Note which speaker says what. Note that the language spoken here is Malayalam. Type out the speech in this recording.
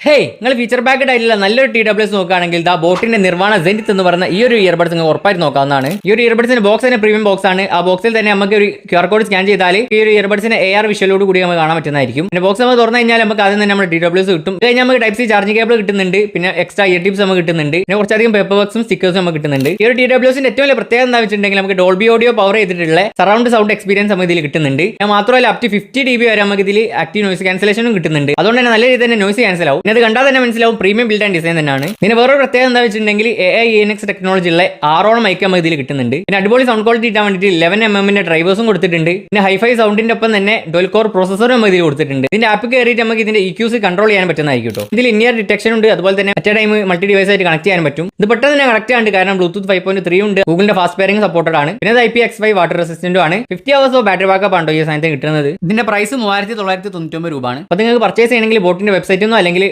Speaker 1: ഹേയ് നിങ്ങൾ ഫീച്ചർ പാക്കഡ് ആയിട്ടുള്ള നല്ലൊരു TWS നോക്കുകയാണെങ്കിൽ ദാ ബോട്ടിന്റെ നിർവ്വാണ സെനിത്ത് എന്ന് പറയുന്ന ഈ ഒരു ഇയർബഡ്സ് നിങ്ങൾ ഉറപ്പായിട്ട് നോക്കാവുന്നതാണ്. ഈ ഒരു ഇയർബഡ്സിന്റെ ബോക്സ് തന്നെ പ്രീമിയം ബോക്സ് ആണ്. ആ ബോക്സിൽ തന്നെ നമുക്ക് ഒരു QR കോഡ് സ്കാൻ ചെയ്താൽ ഈ ഒരു ഇയർബഡ്സിന്റെ AR വിഷ്വലോട് കൂടി നമുക്ക് കാണാൻ പറ്റുന്നതായിരിക്കും. പിന്നെ ബോക്സ് നമുക്ക് തുറന്നു കഴിഞ്ഞാൽ നമുക്ക് ആദ്യം തന്നെ നമ്മുടെ TWS കിട്ടും. ഇത് കഴിഞ്ഞാൽ നമുക്ക് Type-C ചാർജിംഗ് കേബിൾ കിട്ടുന്നുണ്ട്. പിന്നെ എക്സ്ട്രാ ഇയർ ടിപ്സ് നമുക്ക് കിട്ടുന്നുണ്ട്. പിന്നെ കുറച്ചധികം പേപ്പർ വർക്ക്സും സ്റ്റിക്കേഴ്സും നമുക്ക് കിട്ടുന്നുണ്ട്. ഈ ഒരു TWSന്റെ ഏറ്റവും വലിയ പ്രത്യേകത എന്താ വെച്ചിട്ടുണ്ടെങ്കിൽ നമുക്ക് ഡോൾബി ഓഡിയോ പവർ ചെയ്തിട്ടുള്ള സറൗണ്ട് സൗണ്ട് എക്സ്പീരിയൻസ് നമുക്ക് ഇതിൽ കിട്ടുന്നുണ്ട്. മാത്രമല്ല അപ് ടു 50 dB വരെ നമുക്ക് ഇതിൽ ആക്റ്റീവ് നോയ്സ് ക്യാൻസലേഷനും കിട്ടുന്നുണ്ട്. അതുകൊണ്ട് തന്നെ നല്ല രീതിയിൽ തന്നെ നോയ്സ് ക്യാൻസൽ ആവും. ഇത് കണ്ടാൽ തന്നെ മനസ്സിലാവും പ്രീമിയം ബിൽഡ് ആൻഡ് ഡിസൈൻ തന്നെയാണ്. പിന്നെ വേറൊരു പ്രത്യേകത എന്താ വെച്ചിട്ടുണ്ടെങ്കിൽ AI ENX ടെക്നോളജി ഉള്ള 6 മൈക്ക് നമുക്ക് ഇതിൽ കിട്ടുന്നുണ്ട്. പിന്നെ അടിപൊളി സൗണ്ട് ക്വാളിറ്റി കിട്ടാൻ വേണ്ടിയിട്ട് 11mm ഡ്രൈവേഴ്സും കൊടുത്തിട്ടുണ്ട്. പിന്നെ ഹൈഫൈ സൗണ്ടിന്റെ ഒപ്പം തന്നെ ഡുവൽ കോർ പ്രോസസറും നമുക്ക് ഇതിൽ കൊടുത്തിട്ടുണ്ട്. ഇതിന്റെ ആപ്പ് കയറിയിട്ട് നമുക്ക് ഇതിന്റെ EQs കൺട്രോൾ ചെയ്യാൻ പറ്റുന്നതായിരിക്കും കേട്ടോ. ഇതിൽ ഇന്നിയർ ഡിറ്റക്ഷൻ ഉണ്ട്. അതുപോലെ തന്നെ അറ്റ് ടൈം മൾട്ടി ഡിവൈസ് ആയിട്ട് കണക്ട് ചെയ്യാൻ പറ്റും. ഇത് പെട്ടെന്ന് തന്നെ കണക്ട് ചെയ്യാണ്ട് കാരണം Bluetooth 5.3 ഉണ്ട്. ഗൂഗിളിന്റെ ഫാസ്റ്റ് പെയറിംഗ് സപ്പോർട്ടഡ് ആണ്. പിന്നെ IPX5 വാട്ടർ റെസിസ്റ്റന്റും ആണ്. 50 hours ഓഫ് ബാറ്ററി ബാക്കപ്പ് ആണ് ഈ സാധനത്തിന് കിട്ടുന്നത്. ഇതിന്റെ പ്രൈസ് 3999 രൂപയാണ്. അപ്പോൾ നിങ്ങൾക്ക് പർച്ചേസ് ചെയ്യണമെങ്കിൽ ബോട്ടിന്റെ വെബ്സൈറ്റിൽ നിന്നോ അല്ലെങ്കിൽ